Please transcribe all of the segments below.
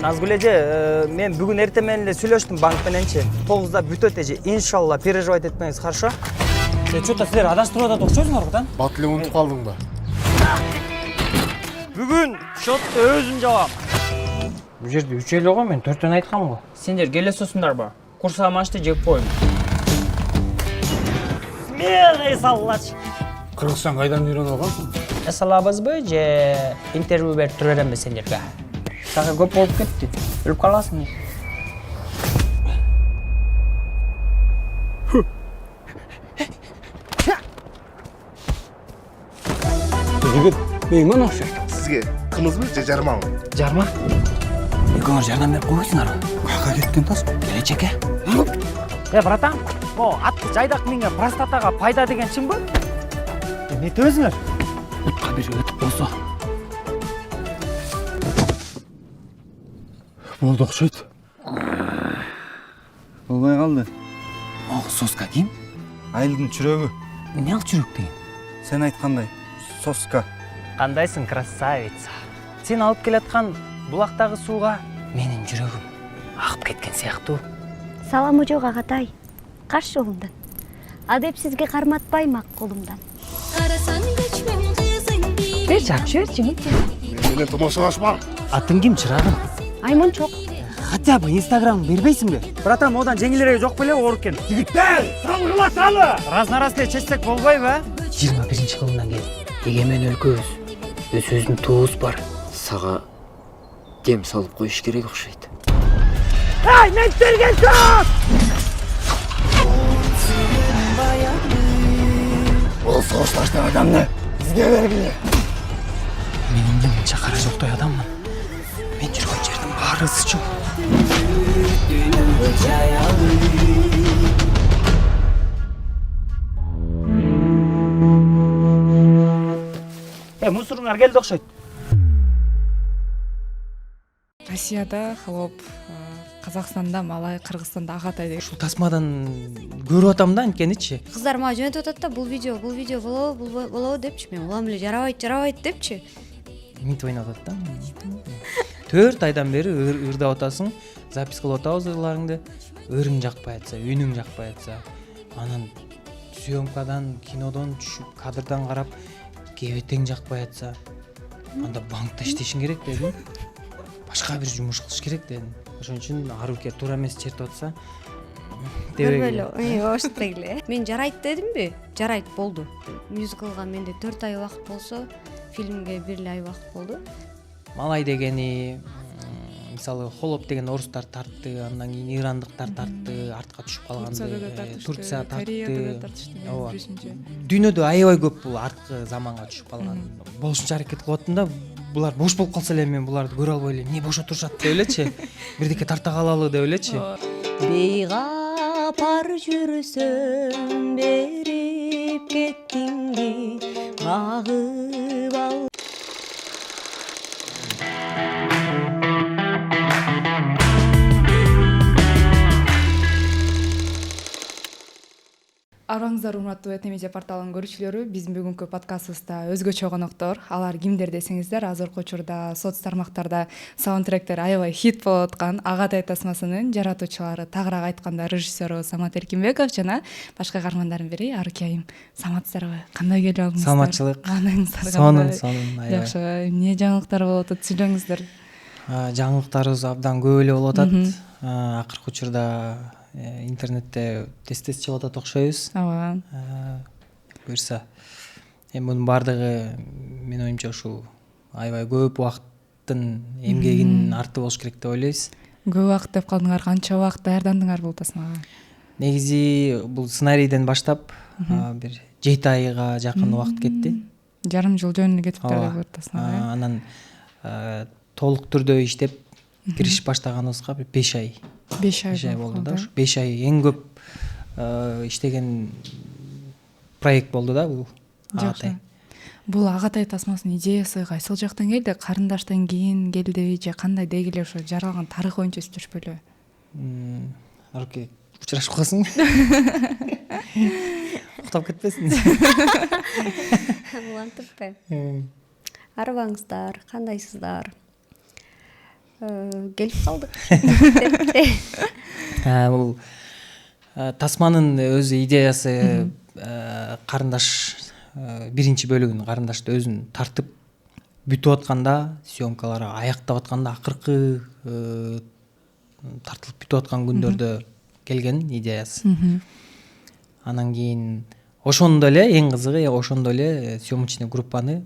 Назгүл эже, мен бүгүн эртең менен эле сүйлөштүм банк мененчи. 9-да бүтөт эже. Иншалла, переживать этпеңиз, хорошо? Чөтө силер адаштырып атат окшойсуңар да? Батылы унутуп калдың ба? Бүгүн счётту өзүм жабам. Бул жерде 3 эле го, мен 4төн айткам го. Сендер келесиңдарбы? Курсамашты жеп коюм. Смелый саллач. Кыргызстан кайдан үйрөнүп алгансың? Салабызбы же интервью берип тура беремби сендерге? Сага көп болуп кетти. Өлүп каласың. Жигит, мейман окшойт. Сизге кымызбы же жармаңбы? Жарма? Экөөңөр жардам берип койбойсуңарбы? Каяка кеттин тас? Келечекке. Братан, атты жайдак минге простатага пайда деген чынбы? Эмне өзүңөр? Утка бири өтүп болсо. Болду окшойт. Болбой калды. Соска ким? Айылдын чүрөгү. Эмне ал жүрөк деген? Сен айткандай, соска. Кандайсың, красавица? Сен алып келаткан булактагы сууга Менин жүрөгүм агып кеткен сыяктуу. Саламы жок агатай. Каршы жолумдан. Адепсизге карматпайм ак колумдан. бер жап жиберчи. Мен менен томошалашма. Атың ким, чырагым? Аймончок. Хотя бы Инстаграм бербейсиңби? Братан, одан жеңилирээги жок беле оор экен. Жигиттер, салгыла салы. Раз эле чечсек болбойбу, 21-кылымдан кел. Эгемен өлкөбүз. Өзүбүздүн туубуз бар. Сага дем салып коюш керек окшойт. Ай, мен терген топ! Ол согушташтагы адамны бизге бергиле. Мен эмне мынча кара жоктой адаммын. Мен жүргөн жердин баары ысчу. Мусоруңар келди окшойт. Россияда холоп, Казакстанда малай, Кыргызстанда агатай деген. Ушул тасмадан көрүп атам да анткеничи. Кыздар мага жөнөтүп атат да, бул видео болобу депчи. Мен улам эле жарабайт депчи. Мынтип ойноп атат да. 4 айдан бери ырдап атасың, запись кылып атабыз ырларыңды. Өрүң жакпай атса, үнүң жакпай атса, анан съемкадан, кинодон түшүп, кадрдан карап, кебетең жакпай атса, анда банкта иштешиң керек дедим. Башка бир жумуш кылыш керек дедим. Ошон үчүн аруке туура эмес чертип атса, Көрбөлө. Ошто эле. Мен жарайт дедимби? Жарайт, болду. Мюзиклга менде 4 ай убакыт болсо, фильмге 1 ай убакыт болду. Малай дегени, мисалы Холоп деген орустар тартты, андан кийин ирандыктар тартты, артка түшүп калганды, Турция Кореяда да тартты. тартышты. Дүйнөдө аябай көп бул арткы заманга түшүп калган. Болушунча аракет кылып аттым да, булар бош болуп калса эле мен буларды көрө албай эле, эмне бош отурушат деп элечи. Бирдеке тарта калалы деп элечи. Бейгапар жүрсөм берип кеттиңди, багып ал. Араңыздар урматтуу Этемеже порталынын көрүүчүлөрү, биздин бүгүнкү подкастыбызда өзгөчө коноктор. Алар кимдер десеңиздер, азыркы учурда соц тармактарда саундтректер аябай хит болуп аткан Агатай тасмасынын жаратуучулары, тагыраак айтканда режиссеру Самат Эркинбеков жана башка каармандардын бири Аруке айым. Саматсыздарбы? Кандай келип алдыңыздар? Саламатчылык. Кандайыңыздар? Сонун аябай. Жакшы. Эмне жаңылыктар болуп атат? Сүйлөңүздөр. Жаңылыктарыбыз абдан көп эле болуп атат. Акыркы учурда интернетте тез чыгып атат окшойбуз. Ооба. Буюрса, эми мунун баардыгы менин оюмча ушул аябай көп убакыттын эмгегинин арты болуш керек деп ойлойбуз. Көп убакыт деп калдыңар, канча убакыт даярдандыңар бул тасмага? Негизи бул сценарийден баштап бир 7 айга жакын убакыт кетти. Жарым жыл жөнүнө кетиптир деп тасмага. Анан толук түрдө иштеп киришип баштаганыбызга бир 5 ай. 5 ай болду да. 5 ай эң көп иштеген проект болду да бул. Жакшы. Бул Агатай тасмасынын идеясы кайсыл жактан келди? Карындаштан кийин келдиби же кандай деги эле ошо жаралган тарых боюнча сүйлөшпөйлү? Аруке, учурашып каласың. Уктап кетпесин. Улантыппы? Арыбаңыздар, кандайсыздар? келип калдык. Бул тасманын өзү идеясы карындаш биринчи бөлүгүн карындашты өзүн тартып бүтүп атканда, съемкалары аяктап атканда, акыркы тартылып бүтүп аткан күндөрдө келген идеясы. Анан кийин ошондо эле эң кызыгы ошондо эле съемочный группаны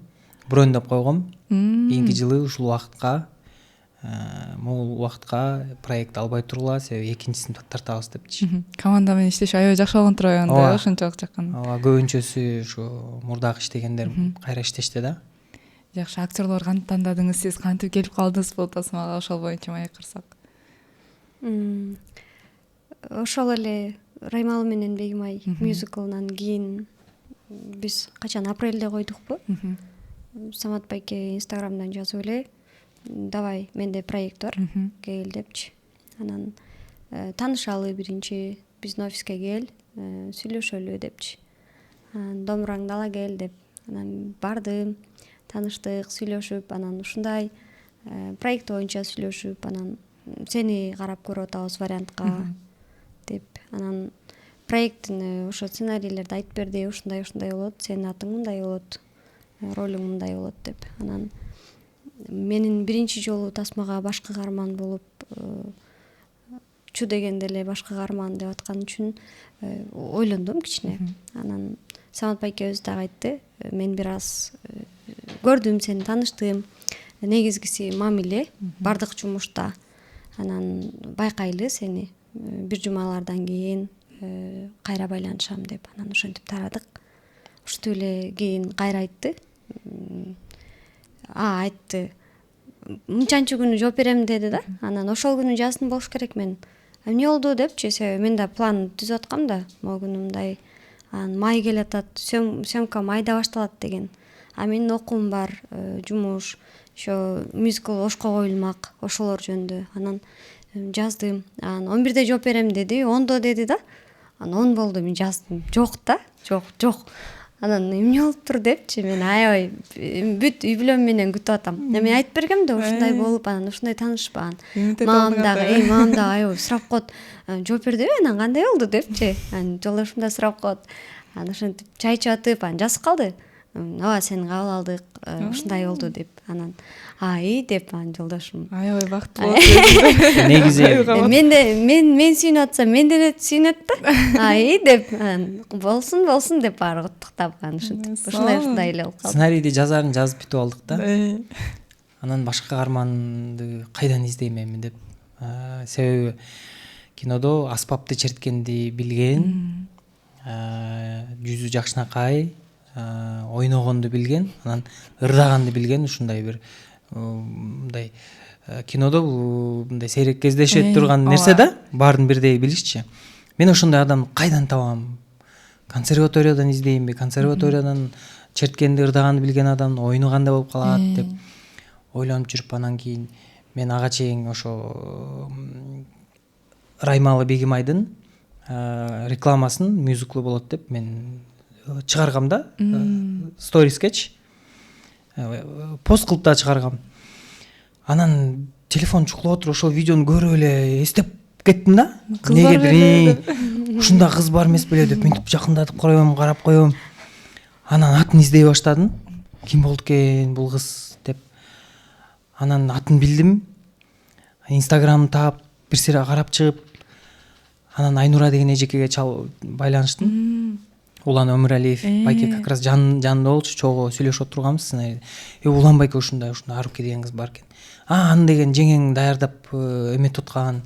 броньдоп койгом. Кийинки жылы ушул убакытка могул убакытка проект албай тургула, себеби экинчисин тартабыз депчи. Команда менен иштешүү аябай жакшы болгон турбайбы анда, ошончолук жаккан. Ооба, көбүнчөсү ушу мурдагы иштегендер кайра иштешти да. Жакшы, актерлор кантип тандадыңыз сиз, кантип келип калдыңыз бул тасмага, ошол боюнча маек кырсак. Ошол эле Раймалы менен Бегимай мюзиклынан кийин биз качан апрелде койдукпу? Самат байке инстаграмдан жазып эле давай менде проект бар кел депчи. Анан таанышалы биринчи биздин офиске кел, сүйлөшөлү депчи. Анан домбураңды ала кел деп. Анан бардым, тааныштык, сүйлөшүп, анан ушундай проект боюнча сүйлөшүп, анан сени карап көрүп атабыз вариантка деп. Анан проекттин ошо сценарийлерди айтып берди, ушундай болот, сенин атың мындай болот, ролуң мындай болот деп. Анан менин биринчи жолу тасмага башкы каарман болуп чу дегенде эле башкы каарман деп аткан үчүн ойлондум кичине. Анан Самат байке өзү дагы айтты, мен бир аз көрдүм, сени тааныштым, негизгиси мамиле бардык жумушта. Анан байкайлы сени, бир жумалардан кийин кайра байланышам деп. Анан ошентип тарадык. Ушинтип эле кийин кайра айтты. Айтты, мынчанчы күнү жооп берем деди да. Анан ошол күнү жазсын болуш керек мен. Эмне болду депчи, себеби мен да план түзүп аткам да, могу күнү мындай. Анан май келатат, съемка майда башталат деген. Менин окуум бар, жумуш, ошо мюзикл Ошко коюлмак, ошолор жөнүндө. Анан жаздым. Анан 11-де жооп берем деди, 10-до деди да. Анан 10 болду, мен жаздым. Жок да, жок. Анан эмне болуптур депчи, мен аябай бүт үй бүлөм менен күтүп атам. Мен айтып бергем да, ушундай болуп, анан ушундай таанышпаган. Мамам дагы аябай сурап коет. Жооп бердиби, анан кандай болду депчи. Анан жолдошум да сурап коет. Анан ошентип чай ичип атып, анан жазып калды. Ооба, сени кабыл алдык, ушундай болду деп. Анан деп анан жолдошум Аябай бактылуу болот. Негизи мен сүйүнүп атсам, менден сүйүнөт да. Деп болсун деп баары куттуктап, анан ушундай эле болуп калды. Сценарийди жазарын жазып бүтүп алдык да. Анан башка каарманды кайдан издейм деп. Себеби кинодо аспапты черткенди билген, жүзү жакшынакай, ойногонду билген, анан ырдаганды билген, ушундай бир мындай кинодо бул мындай сейрек кездешет турган нерсе да, баарын бирдей билишчи. Мен ошондой адамды кайдан табам? Консерваториядан издеймби? Консерваториядан черткенди, ырдаганды билген адам ойногандай болуп калат деп ойлонуп жүрүп, анан кийин мен ага чейин ошо Раймалы Бегимайдын рекламасын мюзиклу болот деп мен чыгаргам да, сторискечи пост кылып да чыгаргам. Анан телефон чукулуп отуруп ошол видеону көрүп эле эстеп кеттим да. Негедир ушундай кыз бар эмес беле деп мынтип жакындатып карап коем. Анан атын издей баштадым. Ким болду экен бул кыз деп. Анан атын билдим. Инстаграмын таап, бир сыйра карап чыгып, анан Айнура деген эжекеге байланыштым. Улан Өмүралиев байке как раз жанында болчу, чогуу сүйлөшүп отурганбыз. Улан байке ушундай Арупке деген кыз бар экен. Аны деген жеңең даярдап эметип аткан.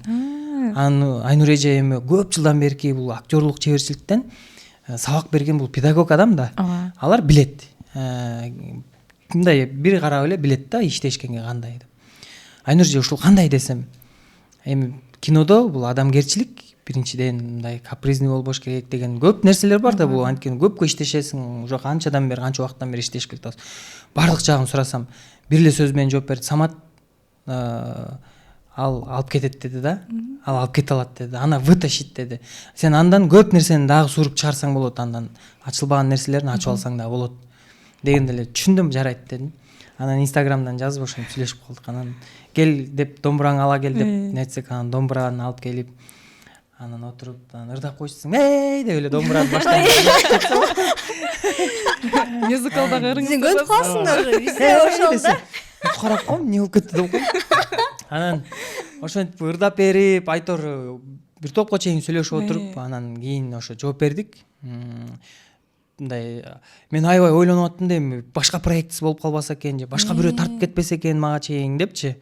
Аны Айнура эже эми көп жылдан берки бул актерлук чеберчиликтен сабак берген, бул педагог адам да. Алар билет. Мындай бир карап эле билет да иштешкенге кандай деп. Айнура эже ушул кандай десем, эми кинодо бул адамгерчилик биринчиден мындай капризный болбош керек деген көп нерселер бар да, бул анткени көпкө иштешесиң, уже канчадан бери, канча убакыттан бери иштеш керек да. Бардык жагын сурасам, бир эле сөз менен жооп берди. Самат ал алып кетет деди да. Ал алып кете алат деди. Ана вытащить деди. Сен андан көп нерсени дагы суруп чыгарсаң болот, андан ачылбаган нерселерин ачып алсаң да болот дегенде эле түшүндүм, жарайт дедим. анан инстаграмдан жазып ошентип сүйлөшүп калдык. Анан кел деп домбураңды ала кел деп нетсек, анан домбураны алып келип анан отуруп анан ырдап коечусуң эй деп эле домбураны баштан мюзиклдагы ырыңыз Сен көнүп каласыңдар уже бизде ошол да. карап коем эмне болуп кетти деп коем. Анан ошентип ырдап берип Айтор бир топко чейин сүйлөшүп отуруп анан кийин ошо жооп бердик. Мындай мен аябай ойлонуп аттым да, эми башка проектиси болуп калбаса экен же башка бирөө тартып кетпесе экен мага чейин депчи.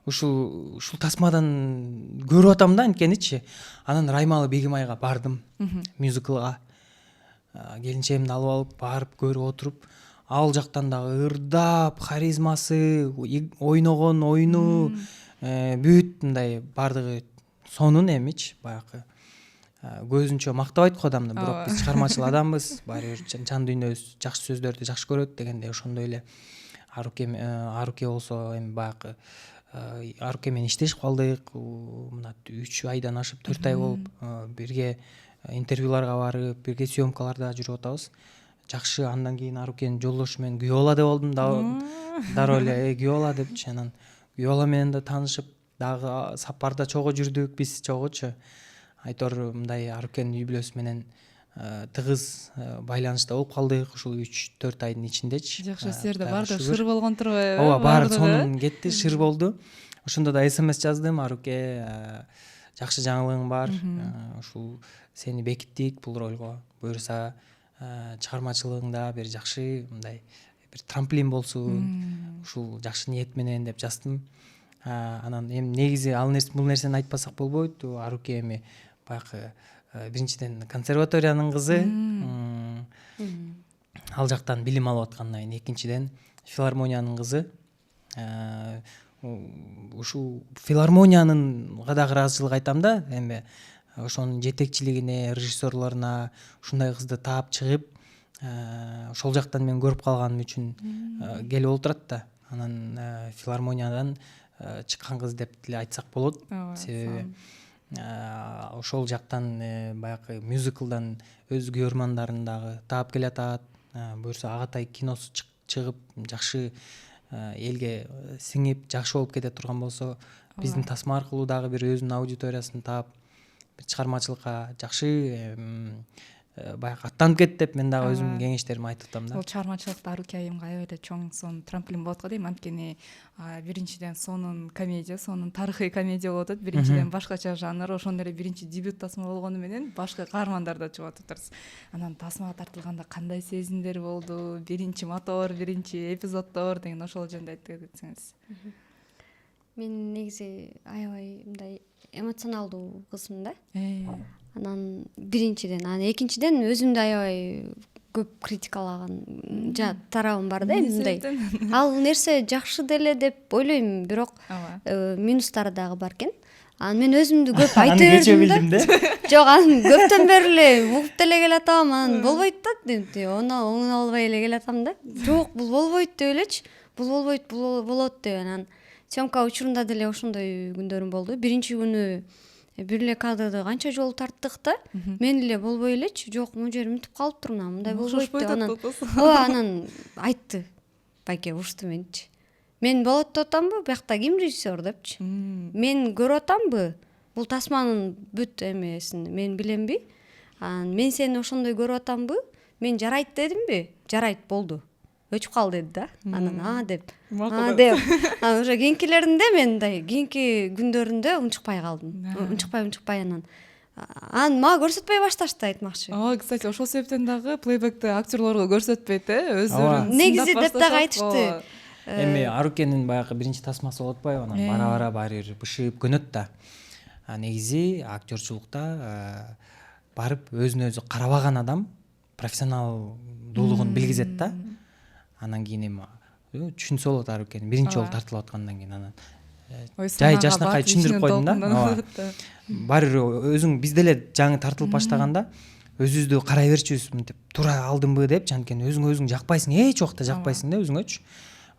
Ушул тасмадан көрүп атам да анткеничи. Анан Раймалы Бегимайга бардым мюзиклга. Келинчегимди алып алып барып көрүп отуруп, ал жактан дагы ырдап, харизмасы, ойногон ойну бүт мындай бардыгы сонун эмичи баягы көзүнчө мактабайт го адамды, бирок биз чыгармачыл адамбыз, баары бир жан дүйнөбүз жакшы сөздөрдү жакшы көрөт дегендей ошондой эле Аруке болсо эми баягы Аруке менен иштешип калдык. Мына 3 айдан ашып 4 ай болуп бирге интервьюларга барып, бирге съемкаларда жүрүп атабыз. Жакшы. Андан кийин Арукенин жолдошу менен Гүйола деп алдым. Дароо эле Гүйола депчи. Анан Гүйола менен да таанышып, дагы сапарда чогуу жүрдүк, биз чогуучу. Айтор мындай Арукенин үй бүлөсү менен тыгыз байланышта болуп калдык ушул 3-4 айдын ичиндечи. Жакшы, силерде баардыгы шыр болгон турбайбы? Ооба, баары сонун кетти, шыр болду. Ошондо да СМС жаздым: Аруке, жакшы жаңылыгың бар. Ушул сени бекиттик бул ролго. Буюрса чыгармачылыгыңда бир жакшы мындай бир трамплин болсун. Ушул жакшы ниет менен деп жаздым. Анан эми негизи бул нерсени айтпасак болбойт. Аруке эми баягы биринчиден консерваториянын кызы. Ал жактан билим алып аткандан кийин экинчиден филармониянын кызы. Ушул филармониянынга дагы ыраазычылык айтам да. Эми ошонун жетекчилигине, режиссерлоруна ушундай кызды таап чыгып, ошол жактан мен көрүп калганым үчүн келип отурат да. Анан филармониядан чыккан кыз деп деле айтсак болот. Себеби ошол жактан баягы мюзиклдан өз көрөрмандарын дагы таап келатат. Буюрса Агатай киносу чыгып жакшы элге сиңип жакшы болуп кете турган болсо, биздин тасма аркылуу дагы бир өзүнүн аудиториясын таап чыгармачылыкка жакшы баягы аттанып кетти деп мен дагы өзүмдүн кеңештеримди айтып атам да. Бул чыгармачылыкта Аруке айымга аябай эле чоң сонун трамплин болот го дейм. Анткени биринчиден сонун комедия, сонун тарыхый комедия болуп атат. Биринчиден башкача жанр, ошондой эле биринчи дебют тасма болгону менен башка каармандар да чыгып атыптырсыз. Анан тасмага тартылганда кандай сезимдер болду? Биринчи мотор, биринчи эпизоддор деген ошол жөнүндө айтып кетсеңиз. Мен негизи аябай мындай эмоционалдуу кызмын да. Анан биринчиден, анан экинчиден өзүмдү аябай көп критикалаган тарабым бар да. Мындай ал нерсе жакшы деле деп ойлойм, бирок минустары дагы бар экен. Анан мен өзүмдү көп айта бердим да. Жок, анан көптөн бери эле угуп деле келатам, анан болбойт да деп, оңун албай эле келатам да. Жок, бул болбойт деп элечи. Бул болбойт, бул болот деп. Анан съемка учурунда деле ошондой күндөрүм болду. Биринчи күнү бир эле кадрды канча жолу тарттык да, мен эле болбой элечи. Жок, могу жер мүнтүп калыптырмын, мындай болбойт деп. Анан анан айтты байке, урушту менчи. Мен болот деп атамбы, биякта ким режиссер депчи. Мен көрүп атамбы, бул тасманын бүт эмесин мен биленби? Анан мен сени ошондой көрүп атамбы? Мен жарайт дедимби? Жарайт, болду. Өчүп кал деди да. Анан деп. Деп. Анан уже кийинкилеринде мен мындай кийинки күндөрүндө унчукпай калдым. Унчукпай анан мага көрсөтпөй башташты айтмакчы. Кстати, ошол себептен дагы плейбекти актерлорго көрсөтпөйт, өздөрүн негизи деп дагы айтышты. Эми Арукенин баягы биринчи тасмасы болуп атпайбы, анан бара-бара баары бир бышып көнөт да. Негизи актёрчулукта барып өзүнө өзү карабаган адам профессионалдуулугун билгизет да. Анан кийин эми түшүнсө болот Арукенин биринчи жолу тартылып аткандан кийин. Анан жай жашынакай түшүндүрүп койдум да. Баары бир өзүң биз деле жаңы тартылып баштаганда өзүбүздү карай берчүбүз, мынтип тура алдымбы депчи. Анткени өзүң жакпайсың, эч убакта жакпайсың да өзүңөчү.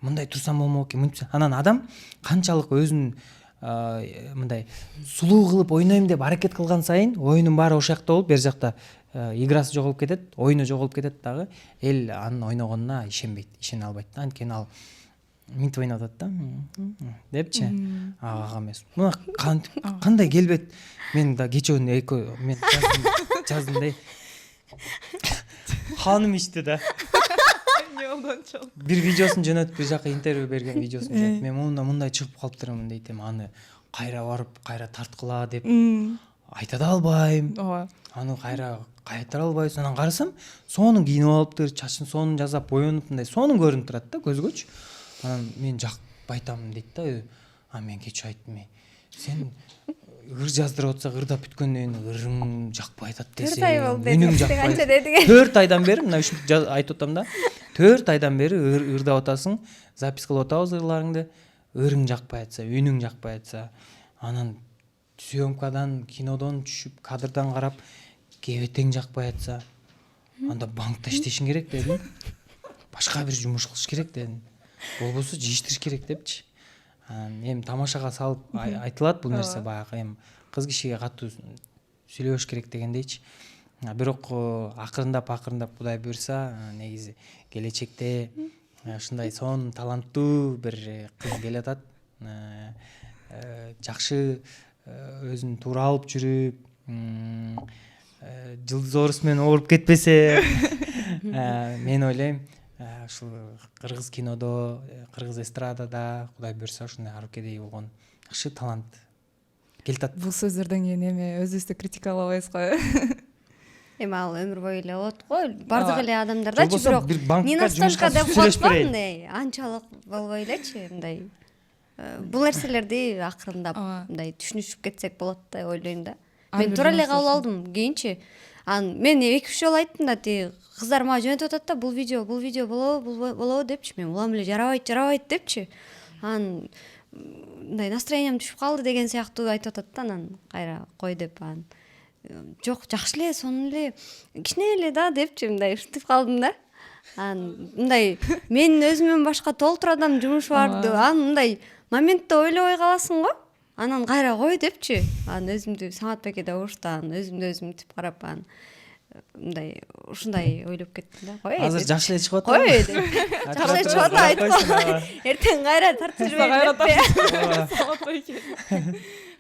Мындай турсам болмок экен, мынтип. Анан адам канчалык өзүн мындай сулуу кылып ойнойм деп аракет кылган сайын оюнун баары ошол жакта болуп, бер жакта играсы жоголуп кетет, оюну жоголуп кетет дагы. Эл анын ойногонуна ишенбейт, ишене албайт да. Анткени ал минтип ойноп атат да депчи ага эмес мына кандай келбет мен да кечөөнү экөө мен жаздым да ханым ичти да бир видеосун жөнөтүп бир жака интервью берген видеосун жөнөтүп мен мындай чыгып калыптырмын дейт эми аны кайра барып кайра тарткыла деп айта да албайм ооба аны кайра кайтара албайбыз анан карасам сонун кийинип алыптыр чачын сонун жасап боенуп мындай сонун көрүнүп турат да көзгөчү анан мен жакпай атам дейт да мен кечээ айттым сен ыр жаздырып атсак ырдап бүткөндөн кийин ырың жакпай атат десең 4 ай болду үнүң канча жакпай деди 4 айдан бери мына ушинтип айтып атам да 4 айдан бери ырдап атасың запись кылып атабыз ырларыңды ырың жакпай атса үнүң жакпай атса анан съемкадан кинодон түшүп кадрдан карап кебетең жакпай атса анда банкта иштешиң керек дедим башка бир жумуш кылыш керек дедим болбосо жыйыштырыш керек депчи эми тамашага салып айтылат бул нерсе баягы эми кыз кишиге катуу сүйлөбөш керек дегендейчи бирок акырындап Кудай буйрса негизи келечекте ушундай сонун таланттуу бир кыз келатат жакшы өзүн туура алып жүрүп жылдыз орус менен ооруп кетпесе мен ойлойм ушул кыргыз кинодо кыргыз эстрадада Кудай буйрса ушундай ары кедей болгон жакшы талант келатат. Бул сөздөрдөн кийин эми өзүбүздү критикалабайбыз го. Эми ал өмүр бою эле болот го. Бардык эле адамдардачы бирок Нина Сташка деп коет го мындай анчалык болбой элечи мындай. Бул нерселерди акырындап мындай түшүнүшүп кетсек болот деп ойлойм да. Мен туура эле кабыл алдым кийинчи. Мен 2-3 жолу айттым да тиги кыздар мага жөнөтүп атат да бул видео болобу депчи. Мен улам эле жарабайт депчи. Мындай настроением түшүп калды деген сыяктуу айтып атат да анан кайра кой деп жок жакшы эле сонун эле кичине эле да депчи мындай ушинтип калдым да. Мындай менин өзүмөн башка толтур адам жумушу бар. Мындай моментте ойлобой каласың го. Анан кайра кой депчи. Өзүмдү Самат Бекеде уруштан өзүмдү тип карап мындай ушундай ойлоп кеттим да. Кой. Азыр жакшы эле чыгып атат. Кой. Жакшы эле чыгып атат айтып. Эртең кайра тартып жиберет. Самат Беке.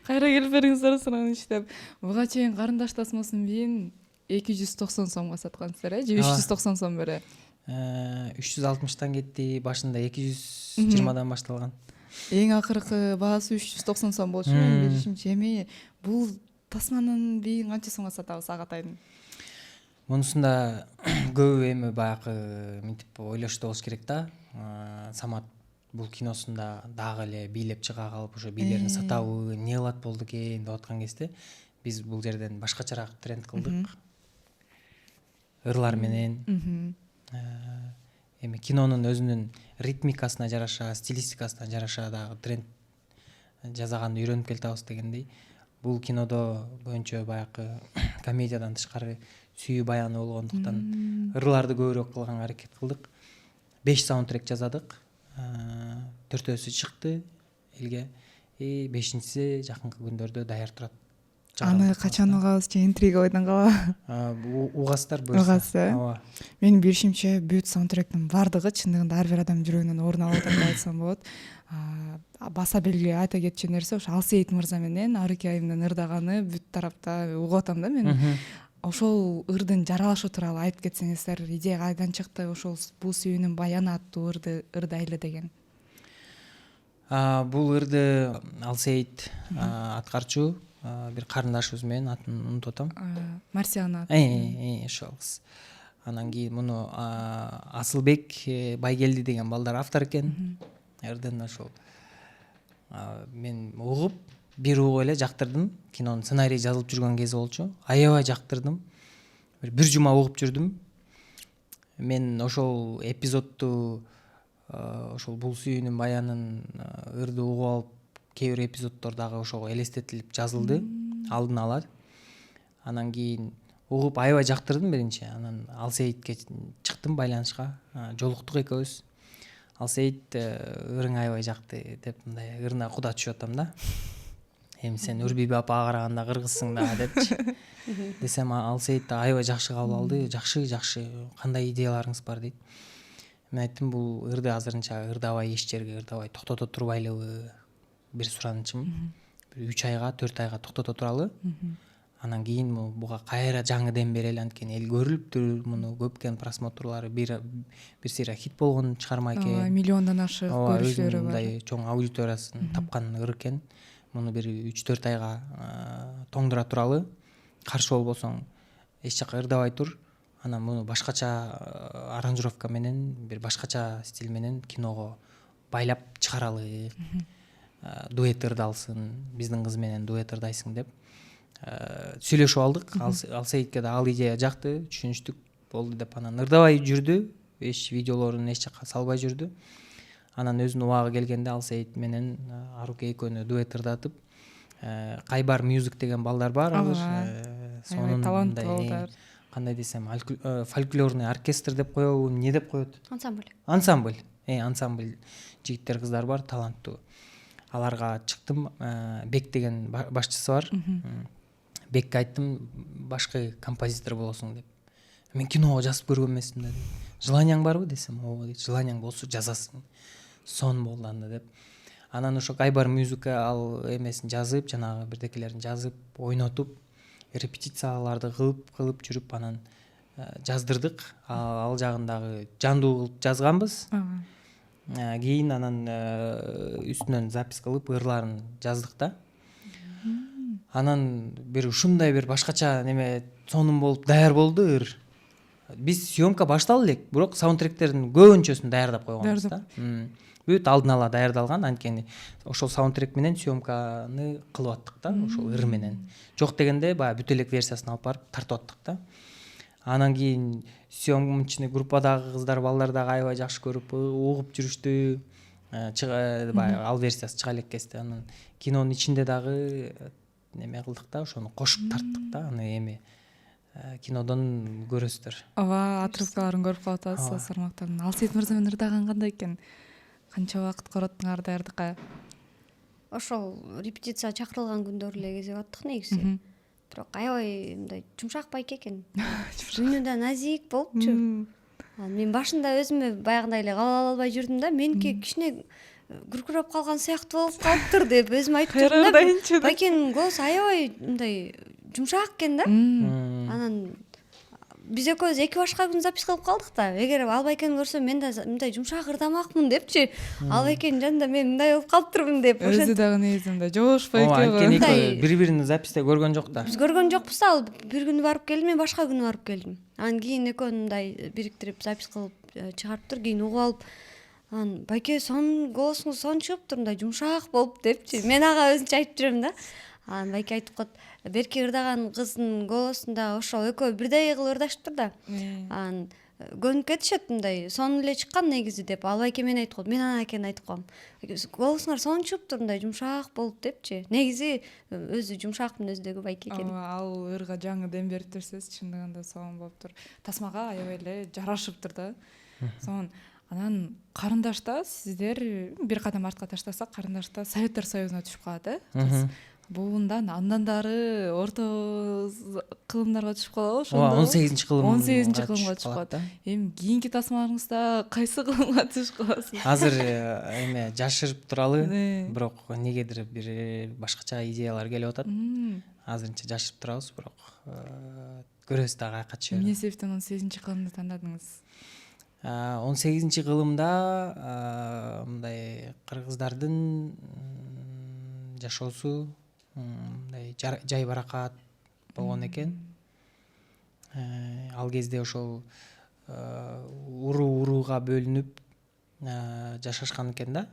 Кайра келип бериңиздер сураган иштеп. Буга чейин карындаш тасмасын бийин 290 сомго саткансыздар, же 390 сом бере? 360тан кетти, башында 220дан башталган. Эң акыркы баасы 390 сом болчу менин билишимче. Эми бул тасманын бийин канча сомго сатабыз Агатайдын? Мунусунда көбү эми баягы мынтип ойлошто болуш керек да. Самат бул киносунда дагы эле бийлеп чыга калып, ошо бийлерин сатабы, эмне кылат болду экен деп аткан кезде биз бул жерден башкачараак тренд кылдык. Ырлар менен эми кинонун өзүнүн ритмикасына жараша, стилистикасына жараша дагы тренд жасаганды үйрөнүп келатабыз дегендей. Бул кинодо боюнча баягы комедиядан тышкары сүйүү баяны болгондуктан ырларды көбүрөөк кылганга аракет кылдык. 5 саундтрек жазадык. 4-өсү чыкты элге. 5-инчиси жакынкы күндөрдө даяр турат. Аны качан угабыз же интрига ойдон калабы? Угасыздар буюрса. Ооба. Менин билишимче бүт саундтректин бардыгы чындыгында ар бир адам жүрөгүнөн орун алып атат деп айтсам болот. Баса белгилүү айта кетчү нерсе ошо Алсейит мырза менен Арыки айымдын ырдаганы бүт тарапта угуп атам да мен. Ошол ырдын жаралышы тууралуу айтып кетсеңиздер, идея кайдан чыкты? Ошол бул сүйүүнүн баяны аттуу ырдайлы деген. Бул ырды Алсейит аткарчу бир карындашыбыз менен атын унутуп атам. Марсиана. Ошол кыз. Анан кийин муну Асылбек Байгелди деген балдар автор экен. Ырдын ошол мен угуп бир угуп эле жактырдым. Кинонун сценарий жазылып жүргөн кези болчу. Аябай жактырдым. Бир жума угуп жүрдүм. Мен ошол эпизодду ошол бул сүйүүнүн баянын ырды угуп алып, кээ бир эпизоддор дагы ошого элестетилип жазылды алдын ала. Анан кийин угуп аябай жактырдым биринчи. Анан Алсейитке чыктым байланышка. Жолуктук экөөбүз. Алсейит ырың аябай жакты деп мындай ырына куда түшүп атам да. Эми сен Үрбиби апага караганда кыргызсың да депчи. Десем Алсейит аябай жакшы кабыл алды. Жакшы, кандай идеяларыңыз бар дейт. мен айттым бул ырды азырынча ырдабай эч жерге ырдабай токтото турбайлыбы, бир суранычым. Бир 3 айга 4 айга токтото туралы. Анан кийин буга кайра жаңы дем берели, анткени эл көрүлүптүр, муну көпкен просмотрлары, бир сыйра хит болгон чыгарма экен. Миллиондон ашык көрүшүлөрү бар. Мындай чоң аудиториясын тапкан ыр экен. Муну бир 3-4 айга тоңдура туралы. Каршы болбосоң эч жака ырдабай тур. Анан муну башкача аранжировка менен, бир башкача стиль менен киного байлап чыгаралы. Дуэт ырдалсын, биздин кыз менен дуэт ырдайсың деп сүйлөшүп алдык. Алсейитке да ал идея жакты, түшүнүштүк болду деп анан ырдабай жүрдү. Эч видеолорун эч жака салбай жүрдү. Анан өзүнүн убагы келгенде Алсейит менен Аруке экөөнү дуэт ырдатып, Кайбар Music деген балдар бар азыр. Сонун таланттуу балдар. Кандай десем, фольклорный оркестр деп коебу, эмне деп коет? Ансамбль. Ансамбль жигиттер кыздар бар, таланттуу. Аларга чыктым. Бек деген башчысы бар. Бекке айттым, башкы композитор болосуң деп. Мен киного жазып көргөн эмесмин деди. Желанияң барбы десем, ооба дейт. Желанияң болсо жазасың. Сон болду анда деп. Анан ошо Кайбар Music ал эмесин жазып, жанагы бирдекелерин жазып, ойнотуп, репетицияларды кылып жүрүп анан жаздырдык. Ал жагын дагы жандуу кылып жазганбыз. Кийин анан үстүнөн запись кылып ырларын жаздык да. Анан бир ушундай бир башкача неме сонун болуп даяр болду ыр. Биз съемка баштала элек, бирок саундтректердин көбүнчөсүн даярдап койгонбуз да. Бүт алдын ала даярдалган, анткени ошол саундтрек менен съемканы кылып аттык да, ошол ыр менен. Жок дегенде баягы бүт элек версиясын алып барып тартып аттык да. Анан кийин съемочный группадагы кыздар, балдар дагы аябай жакшы көрүп, угуп жүрүштү. Баягы ал версиясы чыга элек кезде. Анан кинонун ичинде дагы неме кылдык да, ошону кошуп тарттык да. Аны эми кинодон көрөсүздөр. Ооба, отрывкаларын көрүп калып атабыз сол сармактардын. Алсейит мырза менен ырдаган кандай экен? Канча убакыт короттуңар даярдыкка? Ошол репетиция чакырылган күндөр эле кезип аттык негизи. Бирок аябай мындай жумшак байке экен. Үнү да назик болупчу. Мен башында өзүмө баягындай эле кабыл ала албай жүрдүм да. Меники кичине күркүрөп калган сыяктуу болуп калыптыр деп өзүм айтып жүрдүм да. Байкенин голосу аябай мындай жумшак экен да. Анан биз экөөбүз эки башка күн запись кылып калдык да. Эгер ал байкени көрсөм мен да мындай жумшак ырдамакмын депчи. Ал байкенин жанында мен мындай болуп калыптырмын деп. Өзү дагы негизи мындай жош байке. Анткени бири-бирин записьте көргөн жок да. Биз көргөн жокпуз да. Ал бир күнү барып келди, мен башка күнү барып келдим. Анан кийин экөөнү мындай бириктирип запись кылып чыгарыптыр, кийин угуп алып, анан байке голосуңуз сонун чыгыптыр, мындай жумшак болуп депчи. Мен ага өзүнчө айтып жүрөм да. Анан байке айтып коет, берки ырдаган кыздын голосунда ошол экөө бирдей кылып ырдашыптыр да. Анан көнүп кетишет, мындай сонун эле чыккан негизи деп. Ал байке мен айтып коет, мен анан экени айтып коем. Голосуңар сонун чыгыптыр, мындай жумшак болуп депчи. Негизи өзү жумшак мүнөздөгү байке экен. Ал ырга жаңы дем берип турсуз, чындыгында сонун болуптур. Тасмага аябай эле жарашыптыр да. Сонун. Анан карындашта сиздер бир кадам артка таштасак, карындашта Советтер Союзуна түшүп калат, Буундан андандары орто кылымдарга түшүп калабы ошондо? 18-кылым. 18-кылымга түшүп калат. Эми кийинки тасмаларыңызда кайсы кылымга түшүп каласыз? Азыр эме жашырып туралы, бирок негедир бир башкача идеялар келип атат. Азырынча жашырып турабыз, бирок көрөсүз дагы кайка чыгып. Эмне себептен 18-кылымды тандадыңыз? 18-кылымда мындай кыргыздардын жашоосу мындай жай баракат болгон экен. Ал кезде ошол урууга бөлүнүп жашашкан экен да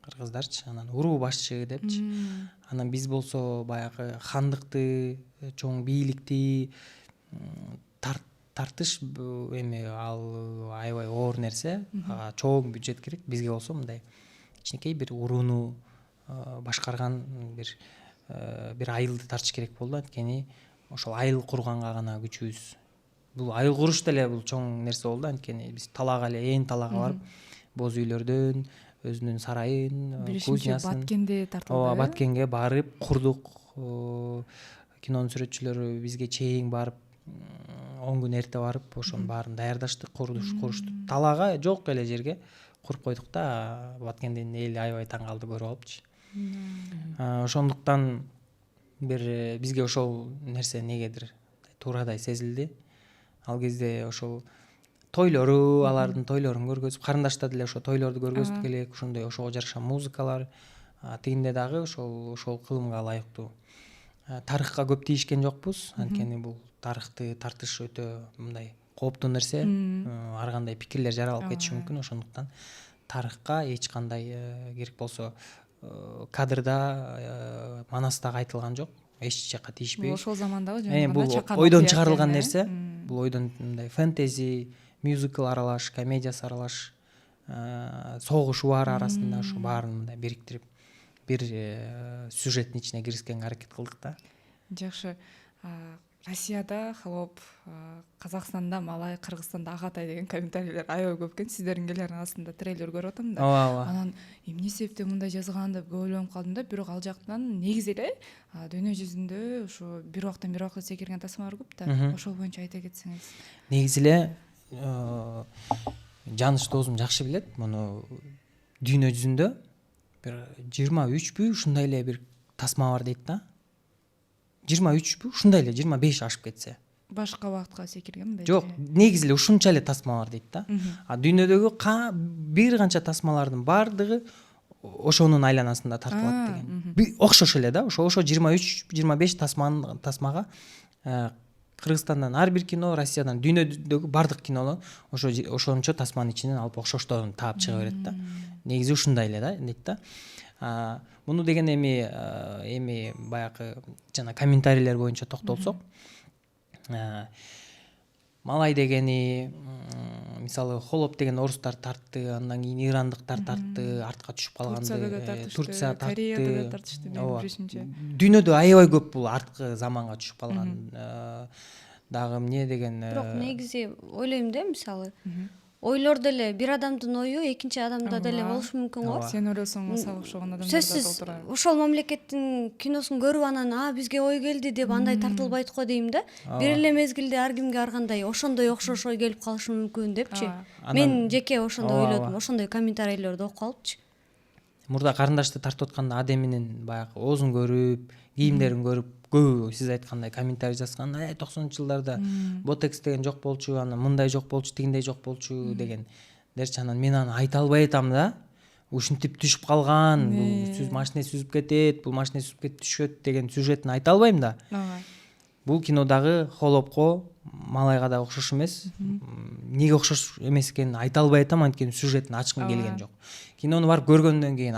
кыргыздарчы. Анан уруу башчы депчи. Анан биз болсо баягы хандыкты, чоң бийликти тартыш эми ал аябай оор нерсе. Ага чоң бюджет керек. Бизге болсо мындай кичинекей бир урууну башкарган бир айылды тартыш керек болду. Анткени ошол айыл курганга гана күчүбүз. Бул айыл куруш деле бул чоң нерсе болду. Анткени биз талаага эле, ээн талаага барып, боз үйлөрдөн өзүнүн сарайын, кузнясын, Баткенди тартып, ооба, Баткенге барып курдук. Кинонун сүрөтчүлөрү бизге чейин барып 10 күн эрте барып ошонун баарын даярдаштык, куруштук. Талаага жок эле жерге куруп койдук да, баткенден эл аябай таң калды көрүп алыпчы. Ошондуктан бир бизге ошол нерсе негедир туурадай сезилди. Ал кезде ошол тойлору, алардын тойлорун көргөзүп, карындашта деле ошо тойлорду көргөзүп келек, ошондой ошого жараша музыкалар, тигинде дагы ошол кылымга ылайыктуу. Тарыхка көп тийишкен жокпуз, анткени бул тарыхты тартыш өтө мындай кооптуу нерсе, ар кандай пикирлер жаралып кетиши мүмкүн, ошондуктан тарыхка эч кандай керек болсо кадрда манастагы айтылган жок, эч жака тийишпей. Бул ошол замандагы бул ойдон чыгарылган нерсе, бул ойдон мындай фэнтези, мюзикл аралаш, комедиясы аралаш, согушу бар арасында ушу баарын мындай бириктирип бир сюжеттин ичине киргизгенге аракет кылдык да. Жакшы. Россияда холоп, Казакстанда малай, Кыргызстанда агатай деген комментарийлер аябай көп экен. Сиздердин астында трейлер көрүп атам да. Ооба. Анан эмне себептен мындай жазган деп ойлонуп калдым да, бирок ал жактан негизи эле дүйнө жүзүндө ошо бир убактан бир убакка секирген тасмалар көп да. Ошол боюнча айта кетсеңиз. Негизи эле Жаныш доосум жакшы билет, муну дүйнө жүзүндө бир 23 ушундай эле бир тасма бар дейт да. 23 ушундай эле 25 ашып кетсе. Башка убакытка секиргенби? Жок, негизи эле ушунча эле тасма бар дейт да. Дүйнөдөгү бир канча тасмалардын баардыгы ошонун айланасында тартылат деген. Окшош эле да, ошо 23-25 тасмага Кыргызстандан ар бир кино, Россиядан дүйнөдөгү бардык кинону ошончо тасманын ичинен алып окшошторун таап чыга берет да. Негизи ушундай эле да, дейт да. Муну деген эми баягы жана комментарийлер боюнча токтолсок, малай дегени, мисалы холоп деген орустар тартты, андан кийин ирандыктар тартты, артка түшүп калганды, Турция тартты, Кореяда да тартышты, менин билишимче. Дүйнөдө аябай көп бул арткы заманга түшүп калган. Дагы эмне деген. Бирок негизи ойлойм да, мисалы ойлор деле бир адамдын ою экинчи адамда деле болушу мүмкүн го. Сен ойлосоң мисалы окшогон адамдар да Сөзсүз толтура. ошол мамлекеттин киносун көрүп анан бизге ой келди деп андай тартылбайт го дейм да. Бир эле мезгилде ар кимге ар кандай ошондой окшош ой келип калышы мүмкүн депчи. Мен жеке ошондой ойлодум, ошондой комментарийлерди окуп калыпчы. Мурда карындашты тартып атканда адеминин баягы оозун көрүп, кийимдерин көрүп, көбү сиз айткандай комментарий жазган. 90-жылдарда ботекс деген жок болчу, анан мындай жок болчу, тигиндей жок болчу деген. Дерчи анан мен аны айта албай атам да. Ушинтип түшүп калган, бул машина сүзүп кетет, бул машина сүзүп кетип түшөт деген сюжетин айта албайм да. Бул кинодагы холопко, малайга да окшош эмес. Неге окшош эмес экенин айта албай атам, анткени сюжетин ачкым келген жок. Кинону барып көргөндөн кийин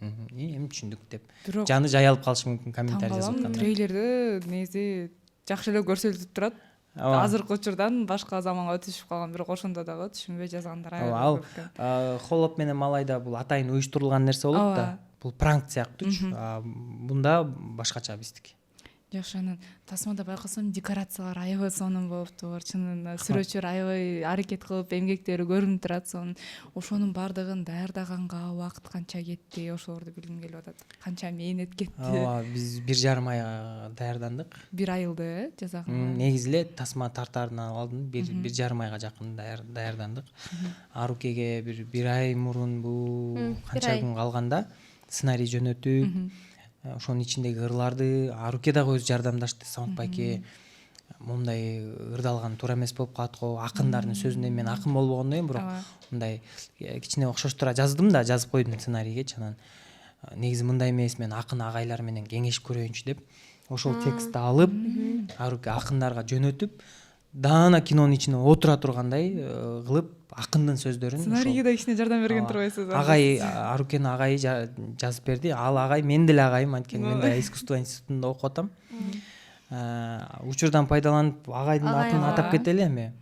эми түшүндүк деп жаны жаялып калышы мүмкүн комментарий жазып атканда. Трейлерде негизи жакшы эле көрсөтүлүп турат. Азыркы учурдан башка заманга өтүшүп калган, бирок ошондо дагы түшүнбөй жазгандар аябай көп экен. Холоп менен малайда бул атайын уюштурулган нерсе болот да. Бул пранк сыяктуучу. Бунда башкача биздики. Жакшы, анан тасмада байкасам декорациялар аябай сонун болуптур. Чынында сүрөтчүлөр аябай аракет кылып, эмгектери көрүнүп турат. Ошонун баардыгын даярдаганга убакыт канча кетти? Ошолорду билгим келип атат. Канча мээнет кетти? Биз 1,5 ай даярдандык. 1 айылды жазаган. Негизи эле тасма тартаардан алдын 1,5 айга жакын даярдандык. Арукеге 1 ай мурун бул канча күн калганда сценарий жөнөтүп, ошонун ичиндеги ырларды Аруке дагы өзү жардамдашты. Самат байке мындай ырдалган туура эмес болуп калат го. Акындардын сөзүндө мен акын болбогондон кийин бирок мындай кичине окшоштура жаздым да, жазып койдум сценарийгечи. Анан негизи мындай эмес, мен акын агайлар менен кеңешип көрөйүнчү деп ошол текстти алып Аруке акындарга жөнөтүп, даана кинонун ичине отура тургандай кылып акындын сөздөрүн сценарийге да кичине жардам берген турбайсызбы? Агай, Арукенин агайы жазып берди. Ал агай мен деле агайым, анткени мен да искусство институтунда окуп атам. Учурдан пайдаланып агайдын атын атап кетели эми.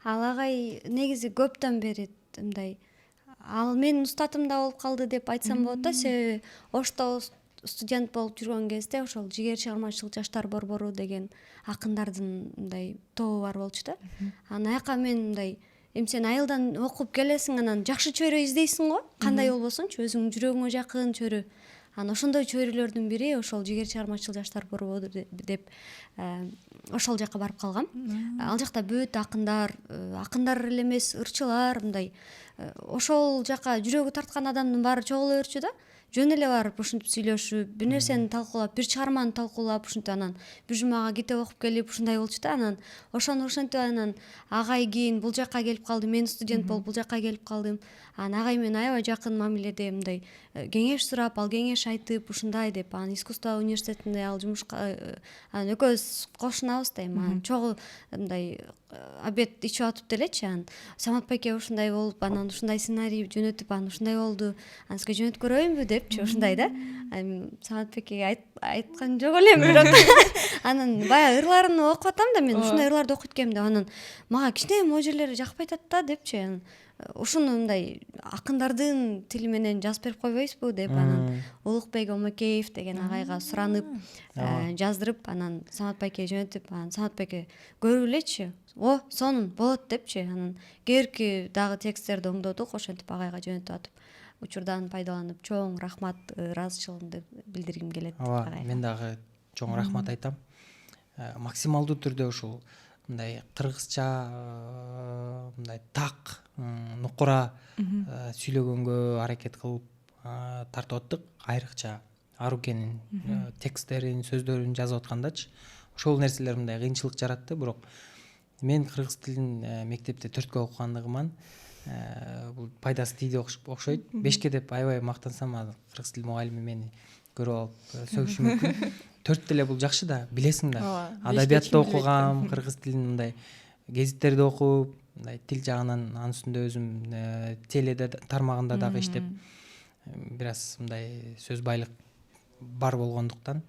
Ал агай негизи көптөн бери мындай ал менин устатымда болуп калды деп айтсам болот да, себеби Ошто студент болуп жүргөн кезде ошол Жигер чыгармачылык жаштар борбору деген акындардын мындай тобу бар болчу да. Анаяка мен мындай сен айылдан окуп келесиң, анан жакшы чөйрө издейсиң го, кандай болбосунчу, өзүңдүн жүрөгүңө жакын чөйрө. анан ошондой чөйрөлөрдүн бири ошол Жигер чыгармачыл жаштар борбору деп ошол жака барып калгам. Ал жакта бүт акындар эле эмес, ырчылар мындай ошол жака жүрөгү тарткан адамдын баары чогула берчү да. Жөн эле барып ушинтип сүйлөшүп, бир нерсени талкуулап, бир чыгарманы талкуулап, ушинтип анан бир жумага китеп окуп келип ушундай болчу да. Анан ошону ошентип анан агай кийин бул жака келип калды. Мен студент болуп бул жака келип калдым. Анан агай менен аябай жакын мамиледе мындай кеңеш сурап, ал кеңеш айтып ушундай деп, анан искусство университетинде ал жумушка анан экөөбүз кошунабыз дейм. Анан чогуу мындай обед ичип атып делечи, анан Самат байке ушундай болуп, анан ушундай сценарий жөнөтүп, анан ушундай болду. Анан сизге жөнөтүп көрөйүнбү депчи, ушундай да. Самат байкеге айткан жок элем, бирок анан баягы ырларын окуп атам да, мен ушундай ырларды окуйт экенмин деп, анан мага кичине могу жерлери жакпай атат да депчи. Ушуну мындай акындардын тили менен жазып берип койбойсузбу деп, анан Улукбек Омакеев деген агайга суранып жаздырып, анан Самат байкеге жөнөтүп, анан Самат байке көрүп элечи, сонун болот депчи. Анан кээрки дагы тексттерди оңдодук, ошентип агайга жөнөтүп атып, учурдан пайдаланып чоң рахмат, ыраазычылыгымды билдиргим келет. Ооба, мен дагы чоң рахмат айтам. Максималдуу түрдө ушул мындай кыргызча мындай так, нукура сүйлөгөнгө аракет кылып тартып аттык. Айрыкча Арукенин тексттерин, сөздөрүн жазып аткандачы. Ошол нерселер мындай кыйынчылык жаратты, бирок мен кыргыз тилин мектепте 4кө окугандыгыман бул пайдасы тийди окшойт. 5ке деп аябай мактансам, кыргыз тил мугалими мени көрүп алып сөгүшү мүмкүн. 4 деле бул жакшы да, билесиң да. Адабиятты окугам, кыргыз тилин мындай гезиттерди окуп, мындай тил жагынан анын үстүндө өзүм теледе тармагында дагы иштеп, бир аз мындай сөз байлык бар болгондуктан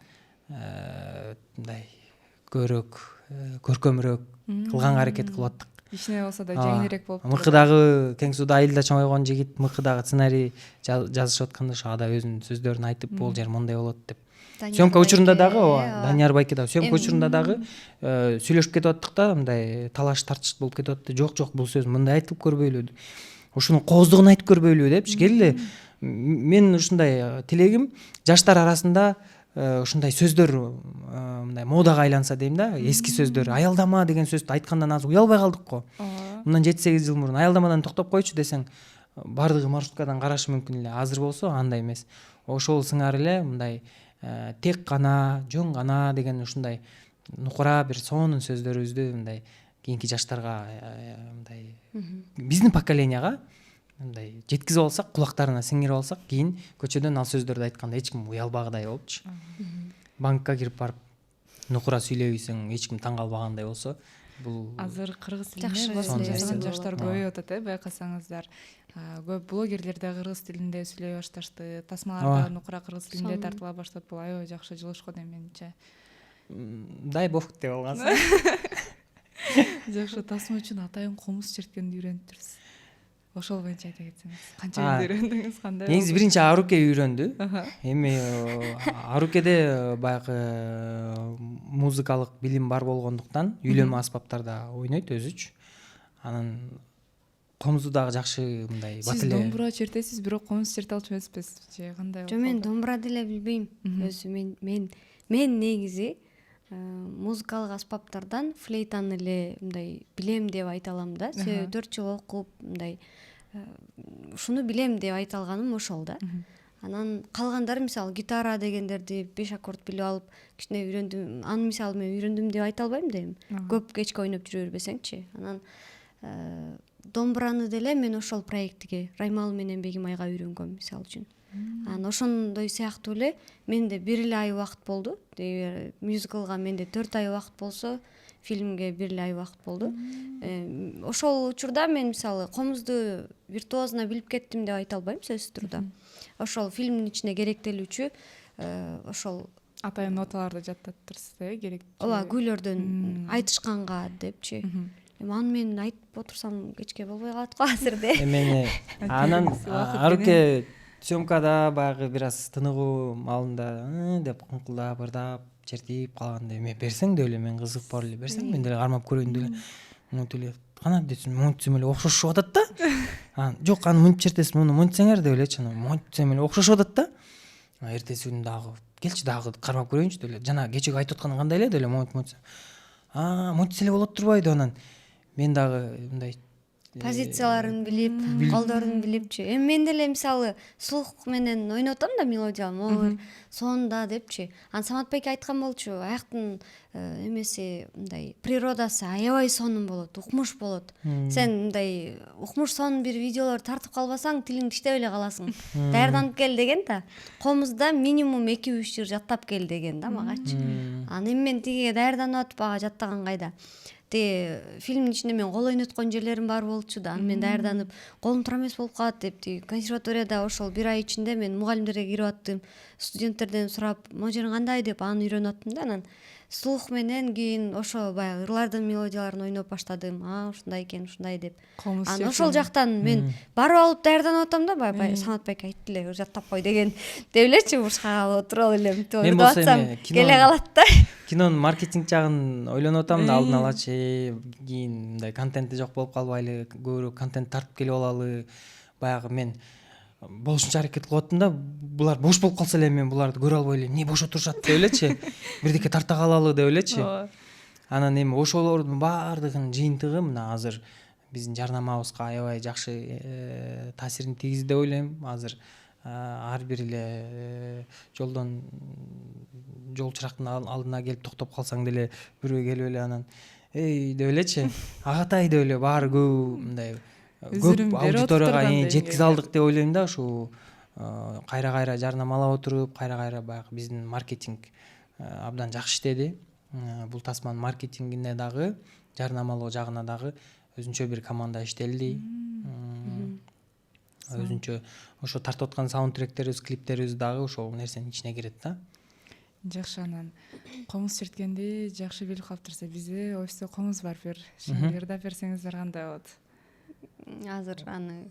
мындай көбүрөөк, көркөмүрөөк кылганга аракет кылып аттык. Кичине болсо да жеңилирээк болуп. Мыкыдагы Кең сууда айылда чоңойгон жигит мыкыдагы сценарий жазышып атканда ошо ада өзүнүн сөздөрүн айтып, бул жер мондай болот деп. Съемка учурунда дагы, Данияр байке дагы съемка учурунда дагы сүйлөшүп кетип аттык да, мындай талаш тартыш болуп кетип атты. Жок, бул сөз мындай айтылып көрбөйлү. Ушунун кооздугун айтып көрбөйлү депчи. Келди. Мен ушундай тилегим жаштар арасында ушундай сөздөр мындай модага айланса дейм да, эски сөздөр. Аялдама деген сөздү айткандан азыр уялбай калдык го. Мындан 7-8 жыл мурун аялдамадан токтоп койчу десең, бардыгы маршруткадан карашы мүмкүн эле. Азыр болсо андай эмес. Ошол сыңар эле мындай тек гана, жөн гана деген ушундай нукура бир сонун сөздөрүбүздү мындай кийинки жаштарга мындай биздин поколенияга мындай жеткизип алсак, кулактарына сиңирип алсак, кийин көчөдөн ал сөздөрдү айтканда эч ким уялбагандай болупчу. Банкка кирип барып нукура сүйлөйсөң, эч ким таң калбагандай болсо, бул азыр кыргыз тилинде жаштар көбөйүп атат, байкасаңыздар. Көп блогерлер да кыргыз тилинде сүйлөй башташты, тасмалар да нукура кыргыз тилинде тартыла баштап, бул аябай жакшы жылышко дейм менимче. Дай бог деп алгансың. Жакшы, тасма үчүн атайын комуз черткенди үйрөнүптүрсүз. Ошол боюнча айта кетсеңиз, канча жыл үйрөндүңүз, кандай? Негизи биринчи Аруке үйрөндү. Эми Арукеде баягы музыкалык билим бар болгондуктан үйлөнмө аспаптарда ойнойт өзүчү. Анан комузду дагы жакшы мындай бат эле. Сиз домбура чертесиз, бирок комуз черте алчу эмеспесиз же кандай? Жок, мен домбура деле билбейм. Өзү мен негизи музыкалык аспаптардан флейтаны эле мындай билем деп айта алам да. Себеби 4 жыл окуп мындай ушуну билем деп айта алганым ошол да. Анан калгандары мисалы гитара дегендерди 5 аккорд билип алып кичине үйрөндүм. Аны мисалы мен үйрөндүм деп айта албайм дейм. Көп кечке ойноп жүрө бербесеңчи. Анан домбураны деле мен ошол проектиге Раймалы менен Бегимайга үйрөнгөм мисалы үчүн. Анан ошондой сыяктуу эле менде 1 эле ай убакыт болду. Мюзиклга менде 4 ай убакыт болсо, фильмге 1 эле ай убакыт болду. Ошол учурда мен мисалы комузду виртуозно билип кеттим деп айта албайм сөзсүз турда. Ошол фильмдин ичине керектелүүчү ошол атайын ноталарды жаттаттырсыз, керектүү. Ооба, күйлөрдөн айтышканга депчи. Аны мен айтып отурсам кечке болбой калат го азырда. Эмени анан Аруке съемкада баягы бир аз тыныгуу маалында деп кыңкылдап, ырдап, чертип калганда эме берсең деле мен кызыгып бар эле берсең, мен деле кармап көрөйүн деле. Мынтип эле кана десем, монтсем эле окшошуп атат да. Жок, аны монтип чертесиз, муну монтсеңер деп элечи, аны монтсем эле окшошуп атат да. Эртеси күнү дагы келчи дагы кармап көрөйүнчү деп эле. Жана кечеги айтып атканың кандай эле деп эле монтса. Монтса эле болот турбайбы анан мен дагы мындай позицияларын билип, колдорун билипчи. Эми мен деле мисалы слух менен ойноп атам да мелодия, могу сонда депчи. Анан Самат байке айткан болчу, аяктын эмеси мындай природасы аябай сонун болот, укмуш болот. Сен мындай укмуш сонун бир видеолор тартып калбасаң, тилиң иштеп эле каласың. Даярданып кел деген да. Комузда минимум 2-3 жыл жаттап кел деген да магачы. Анан эми мен тигиге даярданып атып ага жаттаган кайда. Фильмдин ичинде мен кол ойноткон жерлерим бар болчу да. Мен даярданып, колум тура эмес болуп калат деп консерваторияда ошол 1 ай ичинде мен мугалимдерге кирип аттым. Студенттерден сурап, могу жериң кандай деп аны үйрөнүп аттым да. Анан слух менен кийин ошо баягы ырлардын мелодияларын ойноп баштадым. Ушундай экен, ушундай деп. Анан ошол жактан мен барып алып даярданып атам да, баягы Самат байке айтты эле, жаттап кой деген. Деп элечи бушка алып отуруп эле мынтип ойноп атсам келе калат да. Кинонун маркетинг жагын ойлонуп атам да, алдын алачы, кийин мындай контенти жок болуп калбайлы, көбүрөөк контент тартып келип алалы. Баягы мен болушунча аракет кылып аттым да, булар бош болуп калса эле мен буларды көрө албай эле эмне бош отурушат деп элечи. Бирдеке тарта калалы деп элечи. Анан эми ошолордун баардыгынын жыйынтыгы мына азыр биздин жарнамабызга аябай жакшы таасирин тийгизди деп ойлойм. Азыр ар бир эле жолдон жол чырактын алдына келип токтоп калсаң деле бирөө келип эле анан эй деп элечи, агатай деп эле баары көп мындай көп аудиторияга жеткизе алдык деп ойлойм да. Ушу кайра жарнамалап отуруп, кайра баягы биздин маркетинг абдан жакшы иштеди. Бул тасманын маркетингине дагы, жарнамалоо жагына дагы өзүнчө бир команда иштелди. Өзүнчө ошо тартып аткан саундтректерибиз, клиптерибиз дагы ошол нерсенин ичине кирет да. Жакшы, анан комуз черткенди жакшы билип калыптырса, бизде офисте комуз бар, бир ырдап берсеңиздер кандай болот? Азыр аны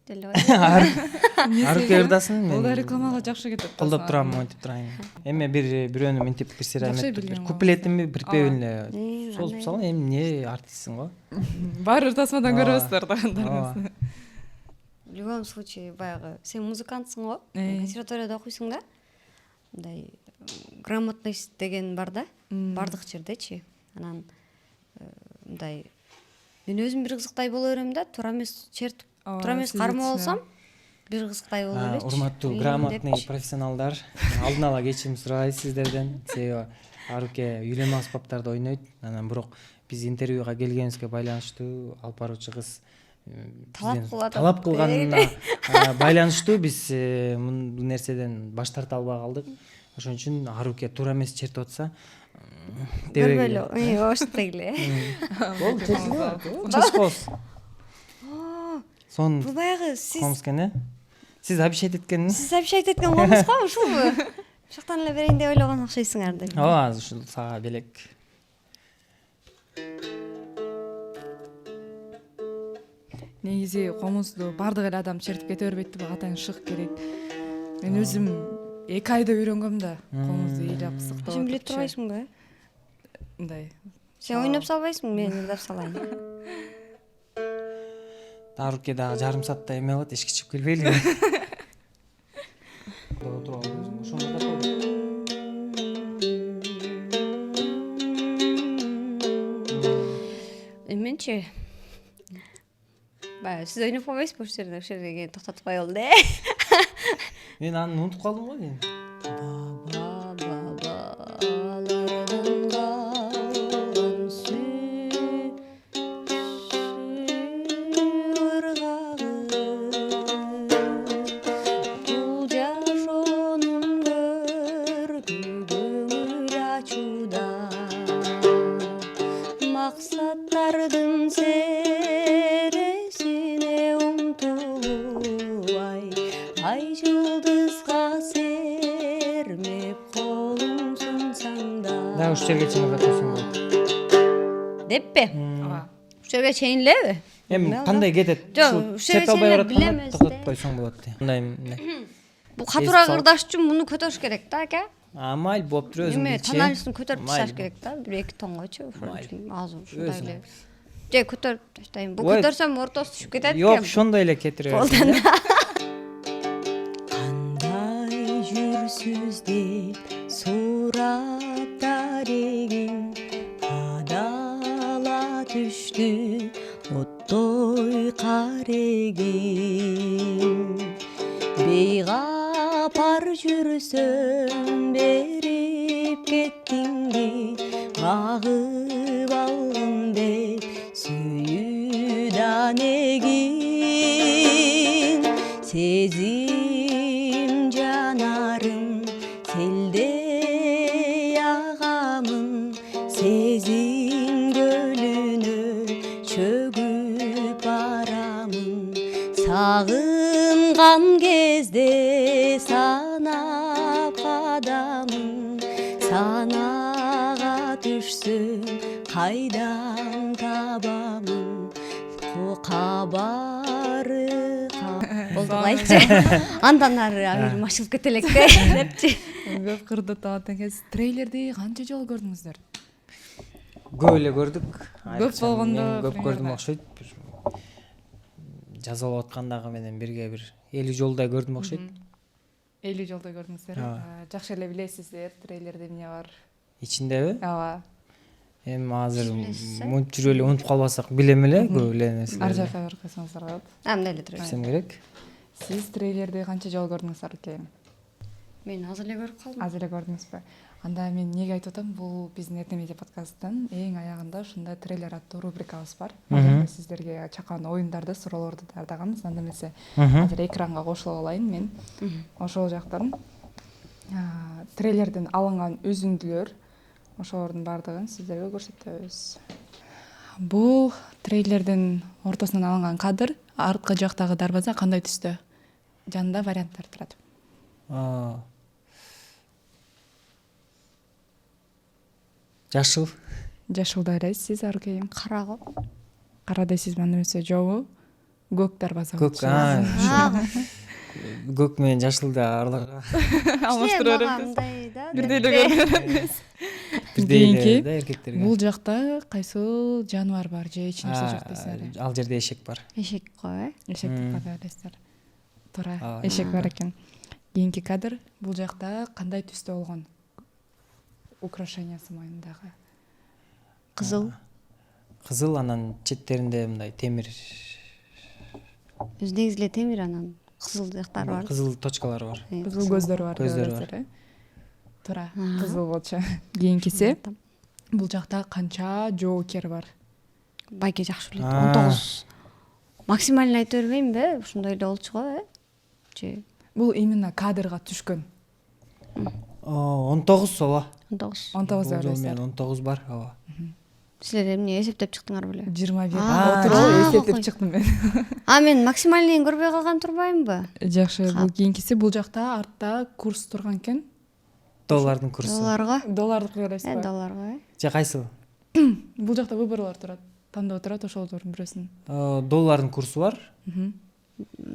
деле Аруке ырдасын, мен. Бул да рекламага жакшы кетет. Колдоп турам, монтип турайын. Эми бирөөнү минтип бир сыйра эметип, куплетимби, припевин эле созуп салам. Эми эмне артистсиң го? Баары тасмадан көрөсүздөр да. В любом случае, баягы сен музыкантсың го, консерваторияда окуйсуң да. Мындай грамотность деген бар да, бардык жердечи. Анан мындай мен өзүм бир кызыктай боло берем да, туура эмес чертип, туура эмес кармоо болсом, бир кызыктай боло элечи. Урматтуу грамотный профессионалдар, алдын ала кечирим сурайбыз сиздерден. Себеби Аруке үйлөнмө аспаптарды ойнойт. Анан бирок биз интервьюга келгенибизге байланыштуу алып баруучу кыз талап кылганына байланыштуу биз бул нерседен баш тарта албай калдык. Ошон үчүн Аруке туура эмес чертип атса көрбөйлү, оштой эле. Болду, чечилип. Сон бул баягы сиз комскене. Сиз обещать эткенсиз. Сиз обещать эткен комузго ушулбу? Ушактан эле берейин деп ойлогон окшойсуңар деп. Ооба, ушул сага белек. Негизи комузду бардык эле адам чертип кете бербейт деп атайын шык керек. Мен өзүм 2 айда үйрөнгөм да комузду ыйлап сыктап. Сен билип турбайсыңбы? Мындай. Сен ойноп салбайсыңбы, мен ырдап салайын. Аруке дагы жарым саатта эме болот, эшикке чыгып келбейли. Эменчи баягы сиз ойноп койбойсузбу ошол жерде? Ошол жерге токтотуп коелу да. Мен аны унутуп калдым го дейм. Максаттардын сересине умтулуп ай жылдызга сермеп колуң сунсаң да. Да, ушул жерге чейин ырдатсаң болот. Деппи? Ушул жерге чейин элеби? Эми кандай кетет? Жок, чет албай баратканда тыгып койсоң болот де. Мындай Бул катуураак ырдаш үчүн муну көтөрүш керек да, ака. Майыл болуп тур өзүң билчи. Тоналистин көтөрүп ташташ керек да, 1-2 тонгочу, ошон үчүн азыр ушундай эле. Же көтөрүп таштайм. Бул көтөрсөм ортосу түшүп кетет экен. Жок, ошондой эле кетире. Кандай кагып алгын деп сүйүүдан эгин сезим жанарым селдей агамын сезим көлүнө чөгүп барамын сагынган кезде санап кадамын санага түшсөм кайдан табамын кабары болду кайчы андан ары бир машылып кете элек депчи көп кырдыт алат экенсиз. Трейлерди канча жолу көрдүңүздөр? Көп эле көрдүк. Көп болгондо көп көрдүм примерно. окшойт. Жазалап аткандагы менен бирге бир 50 жолдай көрдүм окшойт. 50 жолдо көрдүңүздөр. Жакшы эле билесиздер трейлерде эмне бар. Ичиндеби? Ооба. Эми азыр мынтип эле унутуп калбасак билем эле көп эле Ар нерселерди. жакка барып койсоңуздар болот. мындай эле тура. Билсем керек. Сиз трейлерди канча жолу көрдүңүз Арке? Мен аз эле көрүп калдым. Аз эле көрдүңүзбү? Анда мен эмнеге айтып атам, бул биздин Эрте медиа подкасттын эң аягында ушундай трейлер аттуу рубрикабыз бар. Ал жерде сиздерге чакан оюндарды, суроолорду даярдаганбыз. Анда эмесе азыр экранга кошулуп алайын мен. Ошол жактан трейлерден алынган үзүндүлөр, ошолордун баардыгын сиздерге көрсөтөбүз. Бул трейлердин ортосунан алынган кадр. Арткы жактагы дарбаза кандай түстө? Жанында варианттар турат. Жашыл. Жашылды ойлойсуз сиз Арке? Кара го. Кара дейсизби, анда эмесе жобу? Көк дарбаза. Көк. Көк менен жашылды арлага Алмаштыра беребиз. Мындай да. Бирдей эле көрүнөбүз. бирдей эле Кийинки, да эркектерге. бул жакта кайсыл жаныбар бар же эч нерсе жок дейсиздер? Ал жерде эшек бар. Эшек го, Эшек деп ойлойсуздар. Туура, Ооба. эшек бар экен. Кийинки кадр, бул жакта кандай түстө болгон? Украшениясы мойнундагы. Кызыл. Кызыл, анан четтеринде мындай темир. Өзү негизи эле темир, анан кызыл жактары бар. Кызыл точкалары бар. Кызыл көздөрү бар. Көздөрү бар. бар. Туура, кызыл болчу. Кийинкиси, бул жакта канча жоокер бар? Байке жакшы билет. 19. Максималын айтып бербеймби? Ушундай эле болчу го, же Бул именно кадрга түшкөн. 19 ооба. 19. 19 Бул жол ойлойсуздар. менен 19 бар, ооба. Силер эмне эсептеп чыктыңар беле? 21 А, отуруп эсептеп кой. чыктым мен. Мен максималын көрбөй калган турбаймынбы? Жакшы, бул кийинкиси, бул жакта артта курс турган экен. Доллардын курсу. Долларга? Долларды ойлойсузбу? Долларга. Же кайсыл? Бул жакта выборлор турат. Тандоо турат, ошолордун бирөөсүн. Доллардын курсу бар.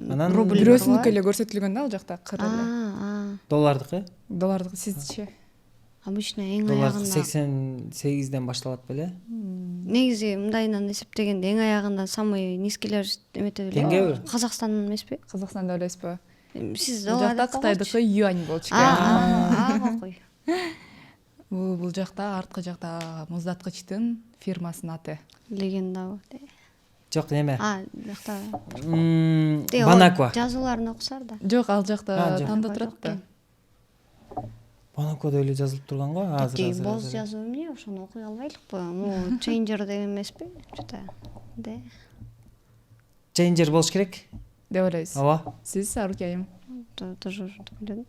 Анан Рубль. Бирөөсүнүкү эле көрсөтүлгөн да ал жакта кыр эле. доллардыкы? Доллардыкы сизчи? Обычно эң Доллардыкы аягында 88ден башталат беле? негизи мындайынан эсептегенде эң аягында самый низкилер эмете беле? Теңгеби? Казакстан эмеспи? Казакстанда ойлойсузбу? Сиз Бул доллар жакта Кытайдыкы юань болчу кой. Бул жакта арткы жакта муздаткычтын фирмасынын аты. Легенда. Жок, неме? Жакта. Банаква. Жазууларын окусар да. Жок, ал жакта жок. тандоо турат да. Банаквада эле жазылып турган го азыр. Боз жазуу эмне? Ошону окуй албайлыкпы? Могу Changer деген эмеспи? Что-то. Да. Changer болуш керек. Деп ойлойсуз. Ооба. Сиз Арукайым? Тоже билем.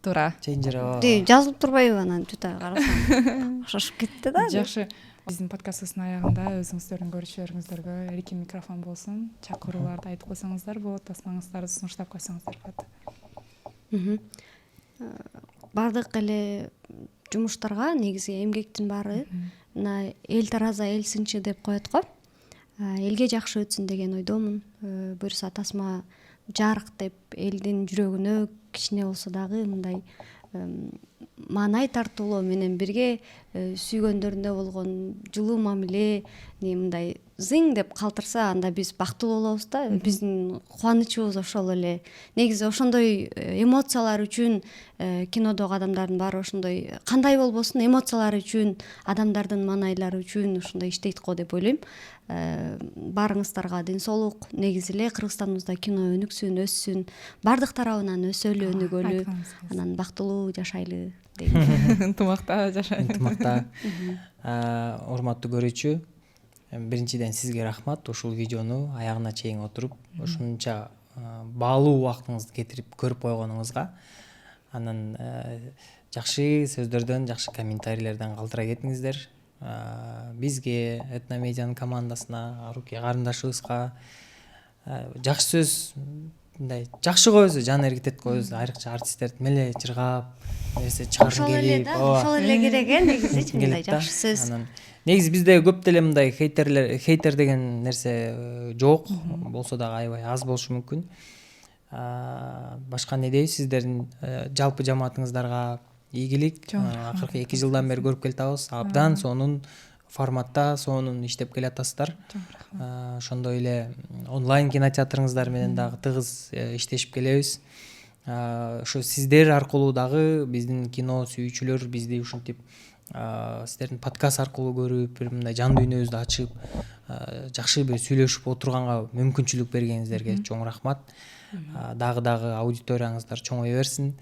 Туура. Changer ооба. Жазылып турбайбы анан что-то карасам. Шашып кетти да. Жакшы. Биздин подкастыбыздын аягында өзүңүздөрдүн көрүшүлөрүңүздөргө эркин микрофон болсун. Чакырууларды айтып койсоңуздар болот, тасмаңыздарды сунуштап койсоңуздар болот. Бардык эле жумуштарга негизи эмгектин баары мына эл тараза эл сынчы деп коет го. Элге жакшы өтсүн деген ойдомун. Буюрса тасма жарык деп элдин жүрөгүнө кичине болсо дагы мындай маанай тартуулоо менен бирге сүйгөндөрүндө болгон жылуу мамиле, мындай зың деп калтырса, анда биз бактылуу болобуз да. Биздин кубанычыбыз ошол эле. Негизи ошондой эмоциялар үчүн кинодогу адамдардын баары ошондой кандай болбосун эмоциялар үчүн, адамдардын маанайлары үчүн ошондой иштейт го деп ойлойм. Баарыңыздарга ден соолук. Негизи эле Кыргызстаныбызда кино өнүксүн, өссүн, бардык тарабынан өсөлү, өнүгөлү, анан бактылуу жашайлы дейм. Ынтымакта жашайт. Ынтымакта. Урматтуу көрүүчү, биринчиден сизге рахмат ушул видеону аягына чейин отуруп, ушунча баалуу убактыңызды кетирип көрүп койгонуңузга. Анан жакшы сөздөрдөн, жакшы комментарийлерден калтыра кетиңиздер. Бизге, Этномедианын командасына, Аруке карындашыбызга жакшы сөз, мындай жакшы коебуз, жан эргитет коебуз. Айрыкча артисттерди меле чыргап, нерсе чыгаргы келип, ошол эле керек негизичи, мындай жакшы сөз. Анан негизи бизде көп деле мындай хейтер деген нерсе жок, болсо дагы аябай аз болушу мүмкүн. Башка не дейбиз, сиздердин жалпы жамаатыңыздарга ийгилик. Акыркы 2 жылдан бери көрүп келатабыз. Абдан сонун форматта, сонун иштеп келатасыздар. Ошондой эле онлайн кинотеатрыңыздар менен дагы тыгыз иштешип келебиз. Ошо сиздер аркылуу дагы биздин кино сүйүүчүлөр бизди ушинтип сиздердин подкаст аркылуу көрүп, бир мындай жан дүйнөбүздү ачып, жакшы бир сүйлөшүп отурганга мүмкүнчүлүк бергениңиздерге чоң рахмат. Дагы аудиторияңыздар чоңое берсин.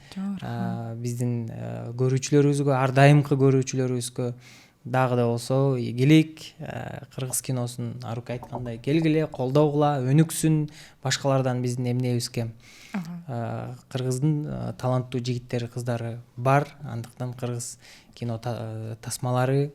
Биздин көрүүчүлөрүбүзгө, ар дайымкы көрүүчүлөрүбүзгө дагы да болсо ийгилик. Кыргыз киносун Аруке айткандай келгиле, колдогула, өнүксүн. Башкалардан биздин эмнебиз кем. Кыргыздын таланттуу жигиттери, кыздары бар. Андыктан кыргыз кино тасмалары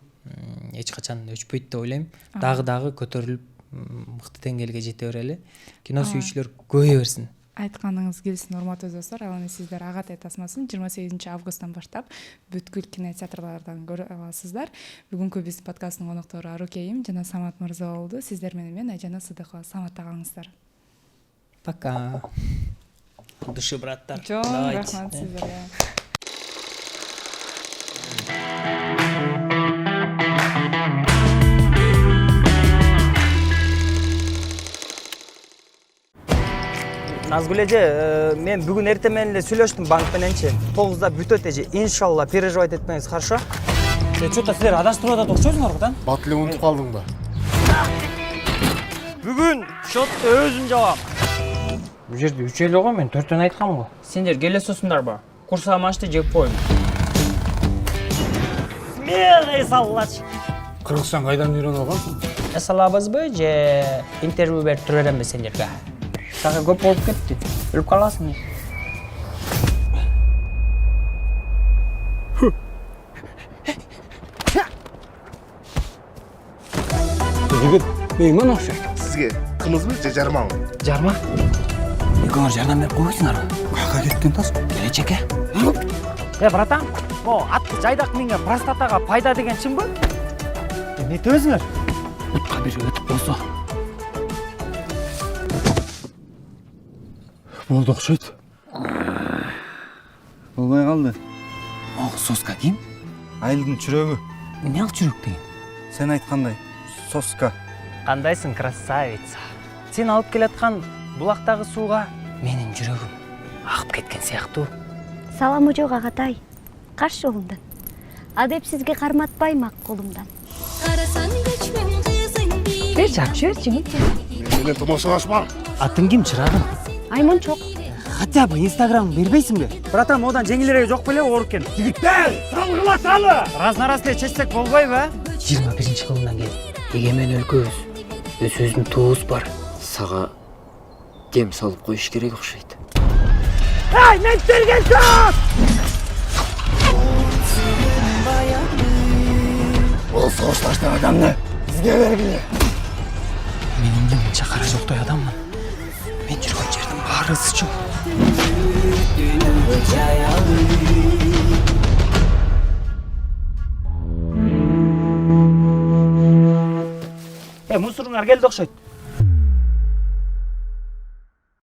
эч качан өчпөйт деп ойлойм. Дагы көтөрүлүп, мыкты деңгээлге жете берели. Кино сүйүүчүлөр көбөйө берсин. Айтканыңыз келсин, урматтуу достор. Ал эми сиздер Агатай тасмасын 28 августтан баштап бүткүл кинотеатрлардан көрө аласыздар. Бүгүнкү биздин подкасттын коноктору Арукейим жана Самат мырза болду. Сиздер менен мен Айжана Сыдыкова. Саматта калыңыздар. Пока. Души, браттар. Чоң рахмат сиздерге. Назгүл эже, мен бүгүн эртең менен эле сүйлөштүм банк мененчи. 9-да бүтөт эже. Иншалла, переживать этпеңиз, хорошо? Чөтө силер адаштырып атат окшойсуңар го да? Бат эле унутуп калдың ба? Бүгүн счётту өзүм жабам. Бул жерде 3 эле го, мен 4төн айткам го. Сендер келесиңдарбы? Курсага машты жеп коюм. Смелый саллач. Кыргызстан кайдан үйрөнүп алгансың? Эсалабызбы же интервью берип тура беремби сендерге? Сага көп болуп кетти. Өлүп каласың. Жигит, мейман окшойт. Сизге кымызбы же жармамы? Жарма? Экөөңөр жардам берип койсуңарбы? Каяка кеттин тас? Келечекке. Братан, атты жайдак минген простатага пайда деген чынбы? Эмне өтөбүзүңөр? Утка бири өтүп болсо. Болду окшойт. Болбой калды. Соска ким? Айылдын чүрөгү. Эмне ал чүрөк деген? Сен айткандай, соска. Кандайсың, красавица? Сен алып келаткан булактагы сууга менин жүрөгүм агып кеткен сыяктуу. Саламы жок Агатай. Каршы жолумдан. Адеп сизге карматпайм ак колумдан. Бер жакшы. Мен менен томошалашма. Атың ким, чырагым? Аймончок. Хотя бы Инстаграм бербейсиңби? Братан, одан жеңилирээк жок беле оор экен. Жигиттер, салгыла салы! Раз эле чечсек болбойбу, а? 21-кылымдан кел. Эгемен өлкөбүз. Өзүбүздүн туубуз бар. Сага дем салып коюш керек окшойт. Ай, мен берген сөз! Ол соғышташты адамны бизге бергиле. Мен эмне мынча кара жоктой адаммын. Мен жүргөн жердин баары ысчу. Мусоруңар келди окшойт.